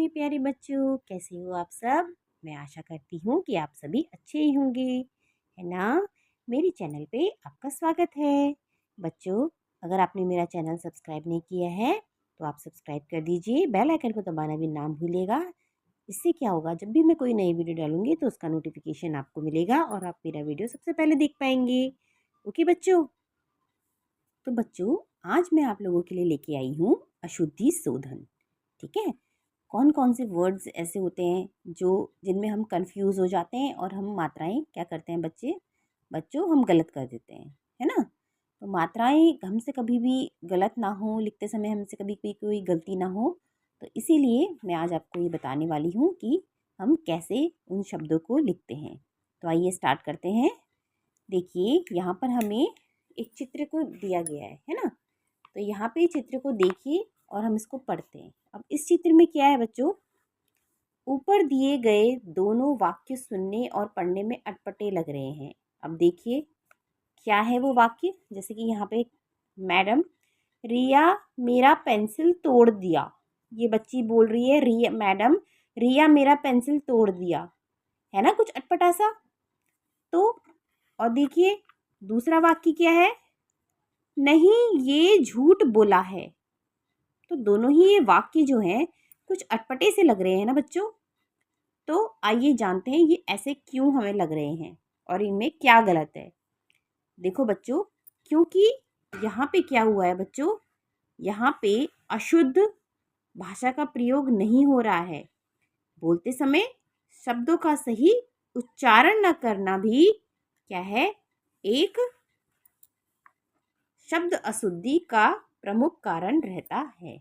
मेरे प्यारे बच्चों, कैसे हो आप सब। मैं आशा करती हूँ कि आप सभी अच्छे ही होंगे, है ना। मेरे चैनल पे आपका स्वागत है। बच्चों, अगर आपने मेरा चैनल सब्सक्राइब नहीं किया है तो आप सब्सक्राइब कर दीजिए। बेल आइकन को दबाना भी ना भूलिएगा। इससे क्या होगा, जब भी मैं कोई नई वीडियो डालूंगी तो उसका नोटिफिकेशन आपको मिलेगा और आप मेरा वीडियो सबसे पहले देख पाएंगे। ओके बच्चों। तो बच्चों, आज मैं आप लोगों के लिए लेके आई हूँ अशुद्धि शोधन। ठीक है। कौन कौन से वर्ड्स ऐसे होते हैं जो जिनमें हम कंफ्यूज हो जाते हैं और हम मात्राएं क्या करते हैं बच्चों हम गलत कर देते हैं, है ना। तो मात्राएं हमसे कभी भी गलत ना हो, लिखते समय हमसे कभी कोई गलती ना हो। तो इसीलिए मैं आज आपको ये बताने वाली हूँ कि हम कैसे उन शब्दों को लिखते हैं। तो आइए स्टार्ट करते हैं। देखिए, यहाँ पर हमें एक चित्र को दिया गया है ना। तो यहाँ पे चित्र को देखिए और हम इसको पढ़ते हैं। अब इस चित्र में क्या है बच्चों, ऊपर दिए गए दोनों वाक्य सुनने और पढ़ने में अटपटे लग रहे हैं। अब देखिए क्या है वो वाक्य। जैसे कि यहाँ पे मैडम, रिया मेरा पेंसिल तोड़ दिया। ये बच्ची बोल रही है, रिया मैडम, रिया मेरा पेंसिल तोड़ दिया। है ना कुछ अटपटा सा। तो और देखिए दूसरा वाक्य क्या है, नहीं ये झूठ बोला है। तो दोनों ही ये वाक्य जो हैं कुछ अटपटे से लग रहे हैं ना बच्चों। तो आइए जानते हैं ये ऐसे क्यों हमें लग रहे हैं और इनमें क्या गलत है। देखो बच्चों, क्योंकि यहाँ पे क्या हुआ है बच्चों, यहाँ पे अशुद्ध भाषा का प्रयोग नहीं हो रहा है। बोलते समय शब्दों का सही उच्चारण न करना भी क्या है, एक शब्द अशुद्धि का प्रमुख कारण रहता है।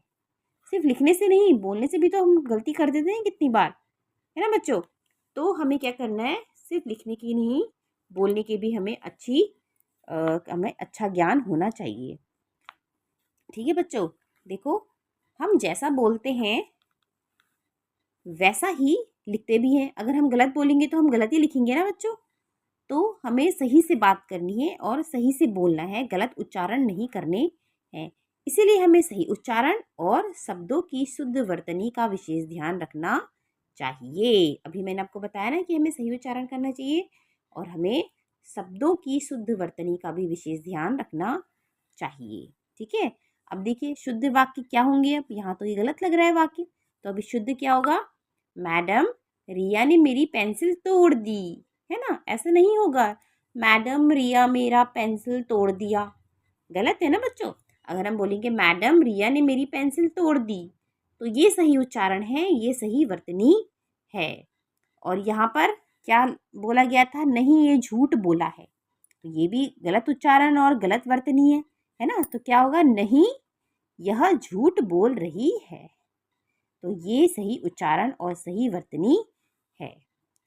सिर्फ लिखने से नहीं, बोलने से भी तो हम गलती कर देते हैं कितनी बार, है ना बच्चों। तो हमें क्या करना है, सिर्फ लिखने की नहीं, बोलने की भी हमें अच्छा ज्ञान होना चाहिए। ठीक है बच्चों। देखो, हम जैसा बोलते हैं वैसा ही लिखते भी हैं। अगर हम गलत बोलेंगे तो हम गलत ही लिखेंगे ना बच्चों। तो हमें सही से बात करनी है और सही से बोलना है, गलत उच्चारण नहीं करने हैं। इसीलिए हमें सही उच्चारण और शब्दों की शुद्ध वर्तनी का विशेष ध्यान रखना चाहिए। अभी मैंने आपको बताया ना कि हमें सही उच्चारण करना चाहिए और हमें शब्दों की शुद्ध वर्तनी का भी विशेष ध्यान रखना चाहिए। ठीक है। अब देखिए शुद्ध वाक्य क्या होंगे। अब यहाँ तो ये गलत लग रहा है वाक्य, तो अभी शुद्ध क्या होगा, मैडम रिया ने मेरी पेंसिल तोड़ दी। है ना, ऐसा नहीं होगा, मैडम रिया मेरा पेंसिल तोड़ दिया। गलत है ना बच्चों। अगर हम बोलेंगे मैडम रिया ने मेरी पेंसिल तोड़ दी, तो ये सही उच्चारण है, ये सही वर्तनी है। और यहाँ पर क्या बोला गया था, नहीं ये झूठ बोला है, तो ये भी गलत उच्चारण और गलत वर्तनी है ना। तो क्या होगा, नहीं यह झूठ बोल रही है। तो ये सही उच्चारण और सही वर्तनी है।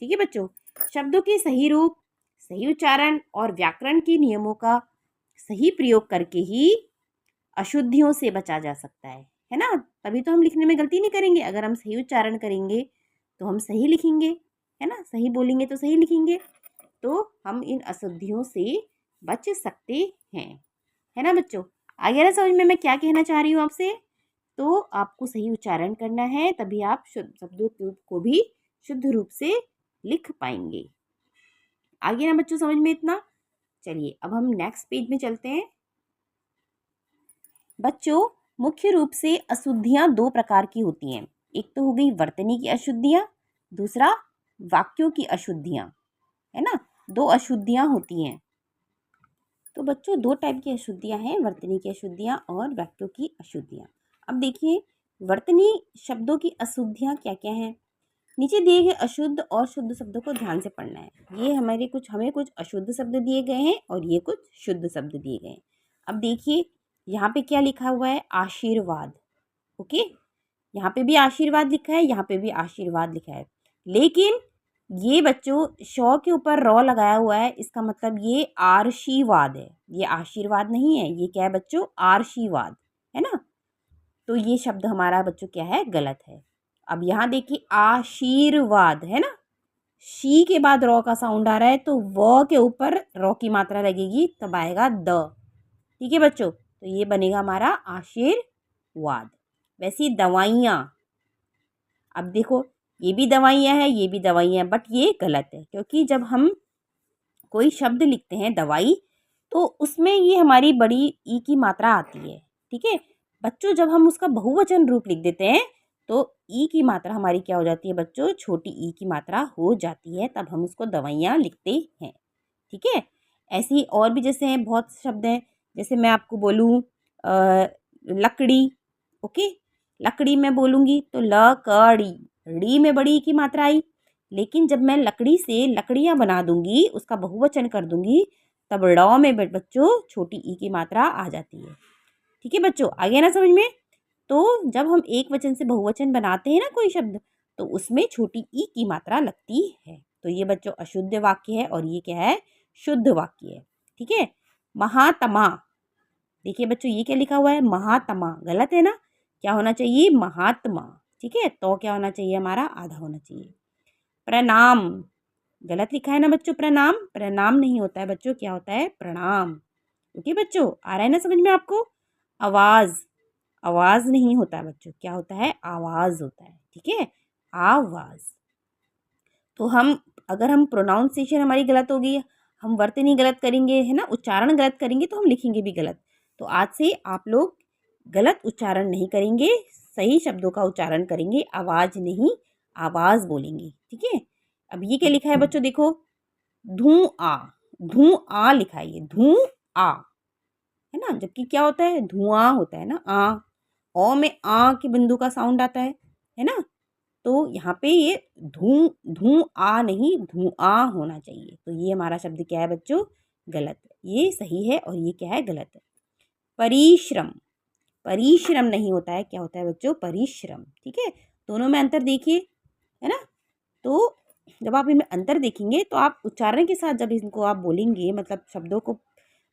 ठीक है बच्चों। शब्दों के सही रूप, सही उच्चारण और व्याकरण के नियमों का सही प्रयोग करके ही अशुद्धियों से बचा जा सकता है ना। तभी तो हम लिखने में गलती नहीं करेंगे। अगर हम सही उच्चारण करेंगे तो हम सही लिखेंगे, है ना, सही बोलेंगे तो सही लिखेंगे। तो हम इन अशुद्धियों से बच सकते हैं, है ना बच्चों। आगे ना समझ में मैं क्या कहना चाह रही हूँ आपसे। तो आपको सही उच्चारण करना है, तभी आप शुद्ध शब्दों को भी शुद्ध रूप से लिख पाएंगे। आगे ना बच्चों समझ में इतना। चलिए अब हम नेक्स्ट पेज में चलते हैं। बच्चों, मुख्य रूप से अशुद्धियां दो प्रकार की होती हैं। एक तो हो गई वर्तनी की अशुद्धियां, दूसरा वाक्यों की अशुद्धियां, है ना। दो अशुद्धियां होती हैं। तो बच्चों दो टाइप की अशुद्धियां हैं, वर्तनी की अशुद्धियां और वाक्यों की अशुद्धियां। अब देखिए वर्तनी शब्दों की अशुद्धियां क्या क्या हैं। नीचे दिए गए अशुद्ध और शुद्ध शब्दों को ध्यान से पढ़ना है। ये हमें कुछ अशुद्ध शब्द दिए गए हैं और ये कुछ शुद्ध शब्द दिए गए हैं। अब देखिए यहाँ पे क्या लिखा हुआ है, आशीर्वाद। ओके, यहाँ पे भी आशीर्वाद लिखा है, यहाँ पे भी आशीर्वाद लिखा है। लेकिन ये बच्चों शौ के ऊपर रॉ लगाया हुआ है, इसका मतलब ये आर्शीवाद है, ये आशीर्वाद नहीं है। ये क्या है बच्चों, आर्शीवाद, है ना। तो ये शब्द हमारा बच्चों क्या है, गलत है। अब यहाँ देखिए आशीर्वाद, है ना, शी के बाद रॉ का साउंड आ रहा है, तो व के ऊपर रॉ की मात्रा लगेगी, तब आएगा द। ठीक है बच्चों, तो ये बनेगा हमारा आशीर्वाद। वैसी दवाइयाँ, अब देखो, ये भी दवाइयाँ हैं, ये भी दवाइयाँ हैं, बट ये गलत है, क्योंकि जब हम कोई शब्द लिखते हैं दवाई, तो उसमें ये हमारी बड़ी ई की मात्रा आती है। ठीक है बच्चों, जब हम उसका बहुवचन रूप लिख देते हैं तो ई की मात्रा हमारी क्या हो जाती है बच्चों, छोटी ई की मात्रा हो जाती है, तब हम उसको दवाइयाँ लिखते हैं। ठीक है, ऐसे ही और भी जैसे हैं बहुत शब्द हैं, जैसे मैं आपको बोलूँ लकड़ी। ओके, लकड़ी में बोलूँगी तो लकड़ी, ड़ी में बड़ी ई की मात्रा आई, लेकिन जब मैं लकड़ी से लकड़ियाँ बना दूंगी, उसका बहुवचन कर दूंगी, तब ड़ में बच्चों छोटी ई की मात्रा आ जाती है। ठीक है बच्चों, आ गया ना समझ में। तो जब हम एक वचन से बहुवचन बनाते हैं ना कोई शब्द, तो उसमें छोटी ई की मात्रा लगती है। तो ये बच्चों अशुद्ध वाक्य है और ये क्या है, शुद्ध वाक्य है। ठीक है, महात्मा, देखिए बच्चों ये क्या लिखा हुआ है, महात्मा, गलत है ना, क्या होना चाहिए, महात्मा। ठीक है, तो क्या होना चाहिए हमारा, आधा होना चाहिए। प्रणाम, गलत लिखा है ना बच्चों, प्रणाम, प्रणाम नहीं होता है बच्चों, क्या होता है, प्रणाम। ओके बच्चों, आ रहा है ना समझ में आपको। आवाज, आवाज नहीं होता है बच्चों, क्या होता है, आवाज होता है। ठीक है, आवाज। तो हम अगर हम प्रोनाउंसिएशन हमारी गलत होगी, हम वर्तनी गलत करेंगे, है ना, उच्चारण गलत करेंगे, तो हम लिखेंगे भी गलत। तो आज से आप लोग गलत उच्चारण नहीं करेंगे, सही शब्दों का उच्चारण करेंगे, आवाज नहीं आवाज बोलेंगे। ठीक है, अब ये क्या लिखा है बच्चों, देखो, धुआं, धुआं लिखा है, ये धुआं है ना, जबकि क्या होता है, धुआं होता है ना, आ, ओ में आ के बिंदु का साउंड आता है ना। तो यहाँ पे ये धुआं नहीं, धुआं होना चाहिए। तो ये हमारा शब्द क्या है बच्चों, गलत है, ये सही है और ये क्या है, गलत है। परिश्रम, परिश्रम नहीं होता है, क्या होता है बच्चों, परिश्रम। ठीक है, दोनों में अंतर देखिए, है ना। तो जब आप इनमें अंतर देखेंगे तो आप उच्चारण के साथ जब इनको आप बोलेंगे, मतलब शब्दों को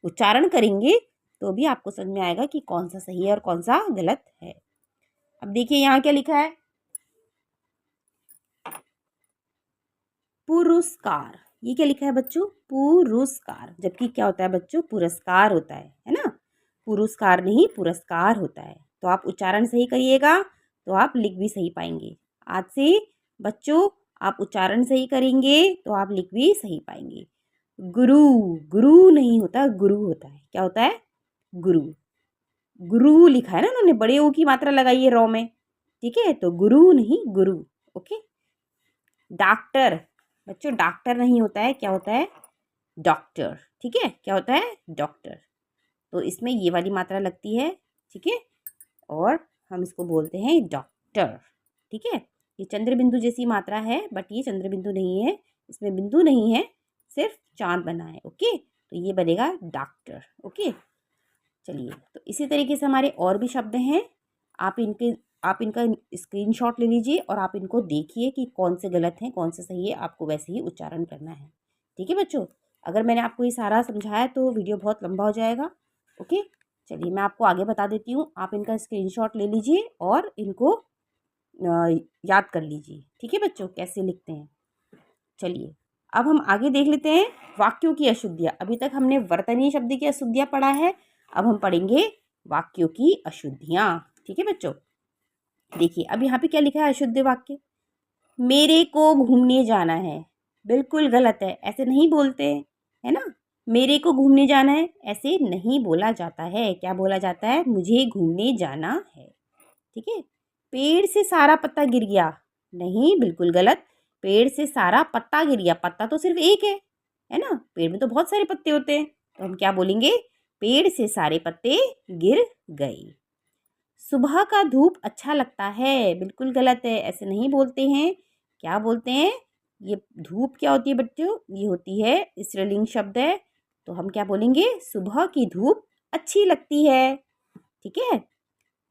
उच्चारण करेंगे, तो भी आपको समझ में आएगा कि कौन सा सही है और कौन सा गलत है। अब देखिए यहाँ क्या लिखा है, पुरस्कार, ये क्या लिखा है बच्चों, पुरस्कार, जबकि क्या होता है बच्चों, पुरस्कार होता है ना, पुरस्कार नहीं पुरस्कार होता है। तो आप उच्चारण सही करिएगा तो आप लिख भी सही पाएंगे। आज से बच्चों आप उच्चारण सही करेंगे तो आप लिख भी सही पाएंगे। गुरु, गुरु नहीं होता, गुरु होता है, क्या होता है, गुरु। गुरु लिखा है ना उन्होंने, बड़े ओ की मात्रा लगाई है रॉ में। ठीक है, तो गुरु नहीं गुरु। ओके, डॉक्टर, बच्चों डॉक्टर नहीं होता है, क्या होता है, डॉक्टर। ठीक है, क्या होता है, डॉक्टर। तो इसमें ये वाली मात्रा लगती है। ठीक है, और हम इसको बोलते हैं डॉक्टर। ठीक है, ये चंद्र बिंदु जैसी मात्रा है, बट ये चंद्र बिंदु नहीं है, इसमें बिंदु नहीं है, सिर्फ चांद बना है। ओके, तो ये बनेगा डॉक्टर। ओके, चलिए, तो इसी तरीके से हमारे और भी शब्द हैं, आप इनका स्क्रीनशॉट ले लीजिए और आप इनको देखिए कि कौन से गलत हैं कौन से सही है, आपको वैसे ही उच्चारण करना है। ठीक है बच्चों, अगर मैंने आपको ये सारा समझाया तो वीडियो बहुत लंबा हो जाएगा। ओके, चलिए मैं आपको आगे बता देती हूँ, आप इनका स्क्रीनशॉट ले लीजिए और इनको याद कर लीजिए। ठीक है बच्चों, कैसे लिखते हैं। चलिए अब हम आगे देख लेते हैं वाक्यों की अशुद्धियाँ। अभी तक हमने वर्तनीय शब्द की अशुद्धियाँ पढ़ा है, अब हम पढ़ेंगे वाक्यों की अशुद्धियाँ। ठीक है बच्चों, देखिए अब यहाँ पे क्या लिखा है, अशुद्ध वाक्य, मेरे को घूमने जाना है, बिल्कुल गलत है, ऐसे नहीं बोलते, है ना। मेरे को घूमने जाना है ऐसे नहीं बोला जाता है, क्या बोला जाता है, मुझे घूमने जाना है। ठीक है, पेड़ से सारा पत्ता गिर गया, नहीं, बिल्कुल गलत, पेड़ से सारा पत्ता गिर गया, पत्ता तो सिर्फ एक है ना, पेड़ में तो बहुत सारे पत्ते होते हैं, तो हम क्या बोलेंगे, पेड़ से सारे पत्ते गिर गए। सुबह का धूप अच्छा लगता है, बिल्कुल गलत है, ऐसे नहीं बोलते हैं, क्या बोलते हैं, ये धूप क्या होती है बच्चों, ये होती है स्त्रीलिंग शब्द है, तो हम क्या बोलेंगे, सुबह की धूप अच्छी लगती है। ठीक है,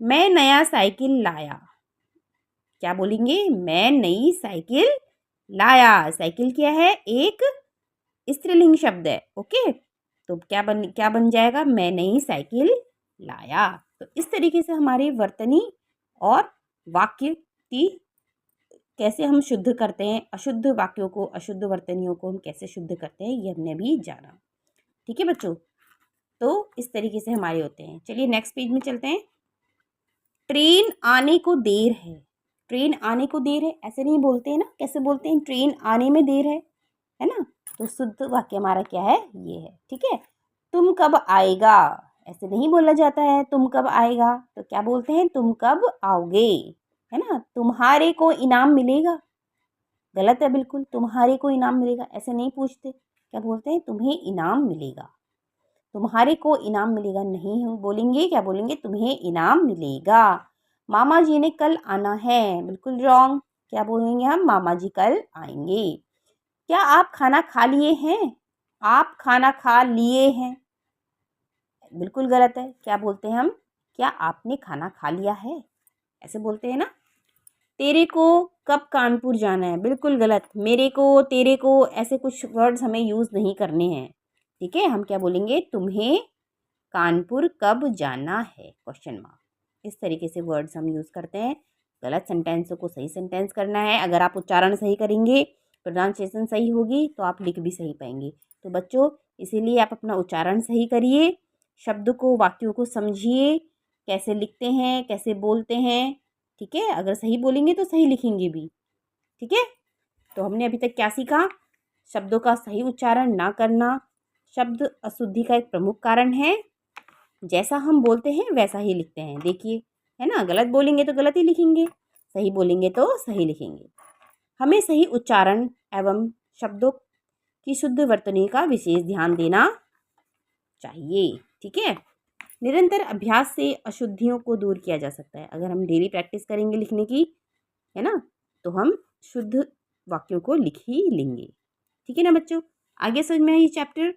मैं नया साइकिल लाया, क्या बोलेंगे, मैं नई साइकिल लाया, साइकिल क्या है, एक स्त्रीलिंग शब्द है। ओके, तो क्या बन जाएगा, मैं नई साइकिल लाया। तो इस तरीके से हमारे वर्तनी और वाक्य की कैसे हम शुद्ध करते हैं, अशुद्ध वाक्यों को, अशुद्ध वर्तनियों को हम कैसे शुद्ध करते हैं, ये हमने भी जाना। ठीक है बच्चों, तो इस तरीके से हमारे होते हैं। चलिए नेक्स्ट पेज में चलते हैं। ट्रेन आने को देर है, ट्रेन आने को देर है ऐसे नहीं बोलते हैं ना, कैसे बोलते हैं? ट्रेन आने में देर है ना। तो शुद्ध वाक्य हमारा क्या है? ये है। ठीक है, तुम कब आएगा ऐसे नहीं बोला जाता है। तुम कब आएगा तो क्या बोलते हैं? तुम कब आओगे, है ना। तुम्हारे को इनाम मिलेगा, गलत है बिल्कुल। तुम्हारे को इनाम मिलेगा ऐसे नहीं पूछते, क्या बोलते हैं? तुम्हें इनाम मिलेगा। तुम्हारे को इनाम मिलेगा नहीं हम बोलेंगे, क्या बोलेंगे? तुम्हें इनाम मिलेगा। मामा जी ने कल आना है, बिल्कुल रॉन्ग। क्या बोलेंगे हम? मामा जी कल आएंगे। क्या आप खाना खा लिए हैं? आप खाना खा लिए हैं, बिल्कुल गलत है। क्या बोलते हैं हम? क्या आपने खाना खा लिया है, ऐसे बोलते हैं ना। तेरे को कब कानपुर जाना है, बिल्कुल गलत। मेरे को, तेरे को ऐसे कुछ वर्ड्स हमें यूज़ नहीं करने हैं। ठीक है, हम क्या बोलेंगे? तुम्हें कानपुर कब जाना है, क्वेश्चन मार्क। इस तरीके से वर्ड्स हम यूज़ करते हैं। गलत सेंटेंसों को सही सेंटेंस करना है। अगर आप उच्चारण सही करेंगे, प्रोनाउंसिएशन सही होगी, तो आप लिख भी सही पाएंगे। तो बच्चों, इसीलिए आप अपना उच्चारण सही करिए, शब्द को, वाक्यों को समझिए, कैसे लिखते हैं, कैसे बोलते हैं। ठीक है, अगर सही बोलेंगे तो सही लिखेंगे भी। ठीक है, तो हमने अभी तक क्या सीखा? शब्दों का सही उच्चारण ना करना शब्द अशुद्धि का एक प्रमुख कारण है। जैसा हम बोलते हैं वैसा ही लिखते हैं, देखिए, है ना। गलत बोलेंगे तो गलत ही लिखेंगे, सही बोलेंगे तो सही लिखेंगे। हमें सही उच्चारण एवं शब्दों की शुद्ध वर्तनी का विशेष ध्यान देना चाहिए। ठीक है, निरंतर अभ्यास से अशुद्धियों को दूर किया जा सकता है। अगर हम डेली प्रैक्टिस करेंगे लिखने की, है ना, तो हम शुद्ध वाक्यों को लिख ही लेंगे। ठीक है ना बच्चों, आगे समझ में आई ये चैप्टर?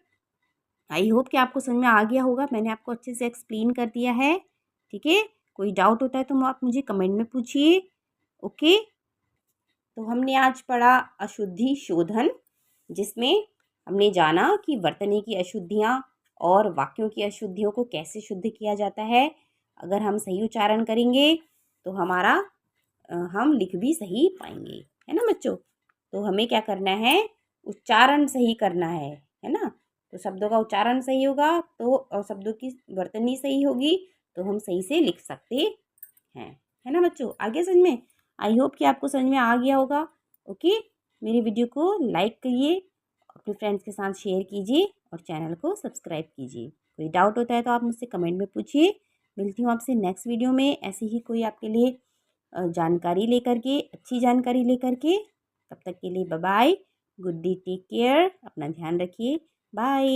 आई होप कि आपको समझ में आ गया होगा, मैंने आपको अच्छे से एक्सप्लेन कर दिया है। ठीक है, कोई डाउट होता है तो आप मुझे कमेंट में पूछिए। ओके, तो हमने आज पढ़ा अशुद्धि शोधन, जिसमें हमने जाना कि वर्तनी की अशुद्धियाँ और वाक्यों की अशुद्धियों को कैसे शुद्ध किया जाता है। अगर हम सही उच्चारण करेंगे तो हमारा हम लिख भी सही पाएंगे, है ना बच्चों। तो हमें क्या करना है? उच्चारण सही करना है ना। तो शब्दों का उच्चारण सही होगा तो, और शब्दों की वर्तनी सही होगी तो हम सही से लिख सकते हैं, है ना बच्चों। आगे समझ में? आई होप कि आपको समझ में आ गया होगा। ओके, मेरी वीडियो को लाइक करिए, अपने फ्रेंड्स के साथ शेयर कीजिए और चैनल को सब्सक्राइब कीजिए। कोई डाउट होता है तो आप मुझसे कमेंट में पूछिए। मिलती हूँ आपसे नेक्स्ट वीडियो में ऐसे ही कोई आपके लिए जानकारी लेकर के, अच्छी जानकारी लेकर के। तब तक के लिए bye bye, good day, take care, अपना ध्यान रखिए, बाय।